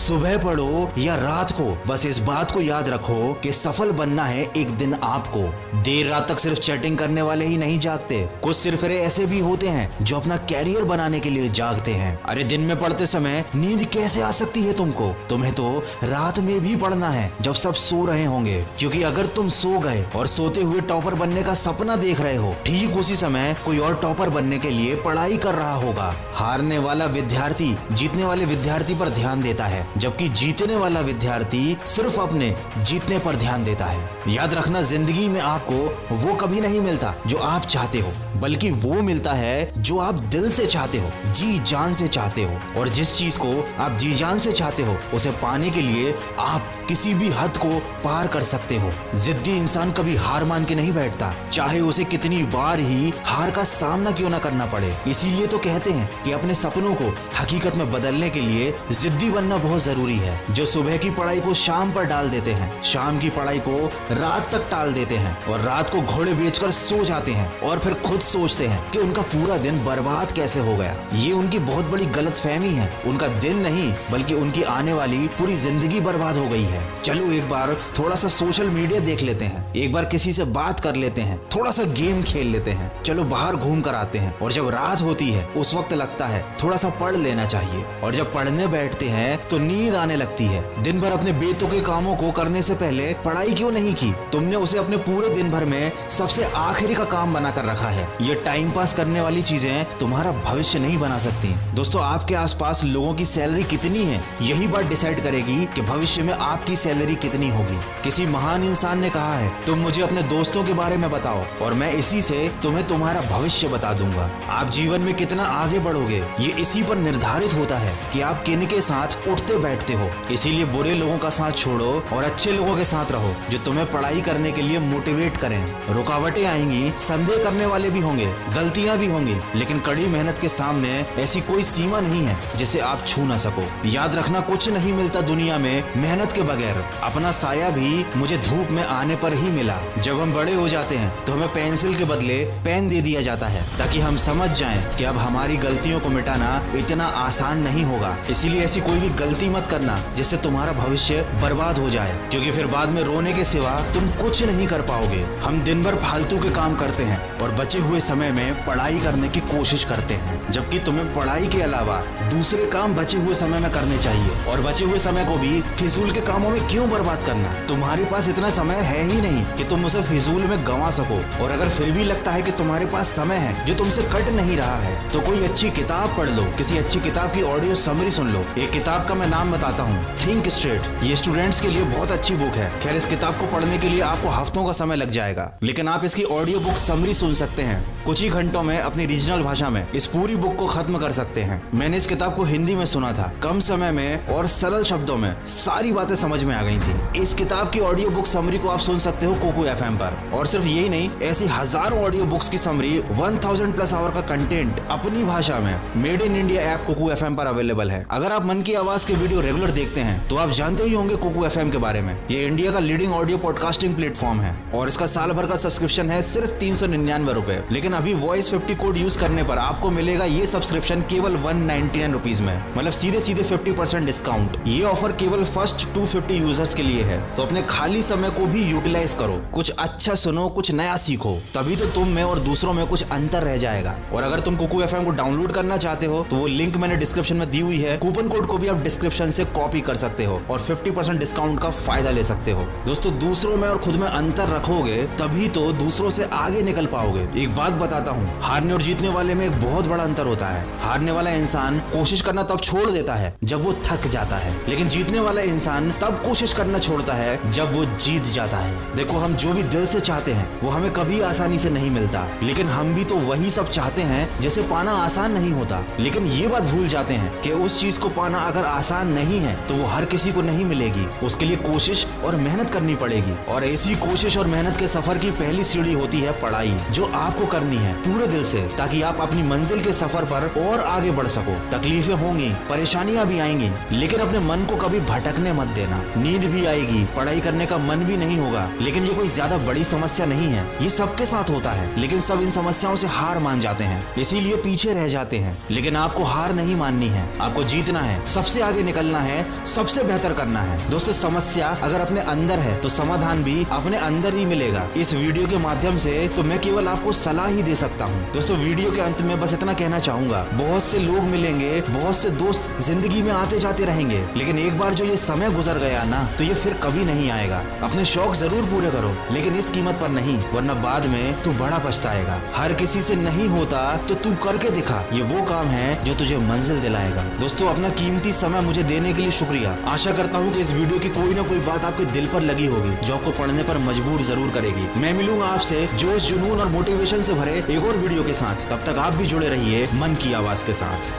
सुबह पढ़ो या रात को, बस इस बात को याद रखो कि सफल बनना है एक दिन आपको। देर रात तक सिर्फ चैटिंग करने वाले ही नहीं जागते, कुछ सिरफिरे ऐसे भी होते हैं जो अपना कैरियर बनाने के लिए जागते हैं। अरे दिन में पढ़ते समय नींद कैसे आ सकती है तुमको? तुम्हें तो रात में भी पढ़ना है जब सब सो रहे होंगे, क्योंकि अगर तुम सो गए और सोते हुए टॉपर बनने का सपना देख रहे हो, ठीक उसी समय कोई और टॉपर बनने के लिए पढ़ाई कर रहा होगा। हारने वाला विद्यार्थी जीतने वाले विद्यार्थी पर ध्यान देता है, जबकि जीतने वाला विद्यार्थी सिर्फ अपने जीतने पर ध्यान देता है। याद रखना, जिंदगी में आपको वो कभी नहीं मिलता जो आप चाहते हो, बल्कि वो मिलता है जो आप दिल से चाहते हो, जी जान से चाहते हो। और जिस चीज को आप जी जान से चाहते हो, उसे पाने के लिए आप किसी भी हद को पार कर सकते हो। जिद्दी इंसान कभी हार मान के नहीं बैठता, चाहे उसे कितनी बार ही हार का सामना क्यों ना करना पड़े। इसीलिए तो कहते हैं कि अपने सपनों को हकीकत में बदलने के लिए जिद्दी बनना बहुत जरूरी है। जो सुबह की पढ़ाई को शाम पर डाल देते हैं, शाम की पढ़ाई को रात तक टाल देते हैं और रात को घोड़े बेचकर सो जाते हैं और फिर खुद सोचते हैं कि उनका पूरा दिन बर्बाद कैसे हो गया। ये उनकी बहुत बड़ी गलतफहमी है। उनका दिन नहीं, बल्कि उनकी आने वाली पूरी जिंदगी बर्बाद हो गई है। चलो एक बार थोड़ा सा सोशल मीडिया देख लेते हैं, एक बार किसी से बात कर लेते हैं, थोड़ा सा गेम खेल लेते हैं, चलो बाहर घूम कर आते हैं। और जब रात होती है उस वक्त लगता है थोड़ा सा पढ़ लेना चाहिए, और जब पढ़ने बैठते हैं तो नींद आने लगती है। दिन भर अपने बेतुके कामों को करने से पहले पढ़ाई क्यों नहीं की? तुमने उसे अपने पूरे दिन भर में सबसे आखिरी का काम बना कर रखा है। ये टाइम पास करने वाली चीजें तुम्हारा भविष्य नहीं बना सकती। दोस्तों, आपके आसपास लोगों की सैलरी कितनी है, यही बात डिसाइड करेगी कि भविष्य में आपकी सैलरी कितनी होगी। किसी महान इंसान ने कहा है, तुम मुझे अपने दोस्तों के बारे में बताओ और मैं इसी से तुम्हें तुम्हारा भविष्य बता दूंगा। आप जीवन में कितना आगे बढ़ोगे, ये इसी पर निर्धारित होता है कि आप किन के साथ उठते बैठते हो। इसीलिए बुरे लोगों का साथ छोड़ो और अच्छे लोगों के साथ रहो, जो तुम्हें पढ़ाई करने के लिए मोटिवेट करें। रुकावटें आएंगी, संदेह करने वाले भी होंगे, गलतियां भी होंगी, लेकिन कड़ी मेहनत के सामने ऐसी कोई सीमा नहीं है जिसे आप छू ना सको। याद रखना, कुछ नहीं मिलता दुनिया में मेहनत के बगैर। अपना साया भी मुझे धूप में आने पर ही मिला। जब हम बड़े हो जाते हैं तो हमें पेंसिल के बदले पेन दे दिया जाता है, ताकि हम समझ जाएं कि अब हमारी गलतियों को मिटाना इतना आसान नहीं होगा। इसीलिए ऐसी कोई भी गलती मत करना जिससे तुम्हारा भविष्य बर्बाद हो जाए, क्योंकि फिर बाद में रोने के सिवा तुम कुछ नहीं कर पाओगे। हम दिन भर फालतू के काम करते हैं और बचे हुए समय में पढ़ाई करने की कोशिश करते हैं, जबकि तुम्हें पढ़ाई के अलावा दूसरे काम बचे हुए समय में करने चाहिए। और बचे हुए समय को भी फिजूल के कामों में क्यों बर्बाद करना? तुम्हारे पास इतना समय है ही नहीं कि तुम उसे फिजूल में गंवा सको। और अगर फिर भी लगता है कि तुम्हारे पास समय है जो तुमसे कट नहीं रहा है, तो कोई अच्छी किताब पढ़ लो, किसी अच्छी किताब की ऑडियो समरी सुन लो। एक किताब का मैं नाम बताता हूँ, थिंक स्ट्रेट। ये स्टूडेंट्स के लिए बहुत अच्छी बुक है। खैर, इस किताब को पढ़ने के लिए आपको हफ्तों का समय लग जाएगा, लेकिन आप इसकी ऑडियो बुक समरी सुन सकते हैं कुछ ही घंटों में अपनी रीजनल भाषा में। इस पूरी बुक को खत्म कर सकते हैं। मैंने इस किताब को हिंदी में सुना था, कम समय में और सरल शब्दों में सारी बातें समझ में आ गई थी। इस किताब की ऑडियो बुक समरी को आप सुन सकते हो कोको एफएम पर। और सिर्फ यही नहीं, ऐसी हजारों ऑडियो बुक्स की समरी 1000+ आवर का कंटेंट अपनी भाषा में made in India app Kuku FM पर अवेलेबल है। अगर आप मन की आवाज के वीडियो रेगुलर देखते हैं तो आप जानते ही होंगे कोको एफएम के बारे में। ये इंडिया का लीडिंग ऑडियो पॉडकास्टिंग प्लेटफॉर्म है और इसका साल भर का सब्सक्रिप्शन है सिर्फ 399 रुपए। लेकिन अभी वॉइस 50 कोड यूज करने पर आपको मिलेगा ये सब्सक्रिप्शन केवल 199 रुपीज में, मतलब सीधे सीधे 50% डिस्काउंट। ये ऑफर केवल फर्स्ट 250 यूजर्स के लिए है, तो अपने खाली समय को भी यूटिलाइज करो, कुछ अच्छा सुनो, कुछ नया सीखो, तभी तो तुम में और दूसरों में कुछ अंतर रह जाएगा। और अगर तुम कुकू एफएम को डाउनलोड करना चाहते हो तो वो लिंक मैंने डिस्क्रिप्शन में दी हुई है। कूपन कोड को भी आप डिस्क्रिप्शन से कॉपी कर सकते हो और 50% डिस्काउंट का फायदा ले सकते हो। दोस्तों, दूसरों में और खुद में अंतर रखोगे तभी तो दूसरों से आगे निकल पाओगे। एक बात बताता हूँ, हारने और जीतने वाले में एक बहुत बड़ा अंतर होता है। हारने वाला इंसान कोशिश करना तब छोड़ देता है जब वो थक जाता है, लेकिन जीतने वाला इंसान तब कोशिश करना छोड़ता है जब वो जीत जाता है। देखो, हम जो भी दिल से चाहते हैं वो हमें कभी आसानी से नहीं मिलता, लेकिन हम भी तो वही सब चाहते हैं जिसे पाना आसान नहीं होता। लेकिन ये बात भूल जाते हैं कि उस चीज को पाना अगर आसान नहीं है तो वो हर किसी को नहीं मिलेगी। उसके लिए कोशिश और मेहनत करनी पड़ेगी, और ऐसी कोशिश और मेहनत के सफर की पहली सीढ़ी होती है पढ़ाई, जो आपको करनी है पूरे दिल से, ताकि आप अपनी मंजिल के सफर पर और आगे बढ़ सको। तकलीफें होंगी, परेशानियां भी आएंगी, लेकिन अपने मन को कभी भटकने मत देना। नींद भी आएगी, पढ़ाई करने का मन भी नहीं होगा, लेकिन ये कोई ज्यादा बड़ी समस्या नहीं है। ये सबके साथ होता है, लेकिन सब इन समस्याओं से हार मान जाते हैं, इसीलिए पीछे रह जाते हैं। लेकिन आपको हार नहीं माननी है, आपको जीतना है, सबसे आगे निकल निकलना है, सबसे बेहतर करना है। दोस्तों समस्या अगर अपने अंदर है तो समाधान भी अपने अंदर ही मिलेगा। इस वीडियो के माध्यम से तो मैं केवल आपको सलाह ही दे सकता हूँ। दोस्तों वीडियो के अंत में बस इतना कहना चाहूंगा, बहुत से लोग मिलेंगे, बहुत से दोस्त जिंदगी में आते जाते रहेंगे, लेकिन एक बार जो ये समय गुजर गया ना तो ये फिर कभी नहीं आएगा। अपने शौक जरूर पूरे करो, लेकिन इस कीमत पर नहीं, वरना बाद में तू बड़ा पछताएगा। हर किसी से नहीं होता तो तू करके दिखा, ये वो काम है जो तुझे मंजिल दिलाएगा। दोस्तों अपना कीमती समय मुझे देने के लिए शुक्रिया। आशा करता हूँ कि इस वीडियो की कोई ना कोई बात आपके दिल पर लगी होगी, जो आपको पढ़ने पर मजबूर जरूर करेगी। मैं मिलूंगा आपसे जोश, जुनून और मोटिवेशन से भरे एक और वीडियो के साथ। तब तक आप भी जुड़े रहिए मन की आवाज के साथ।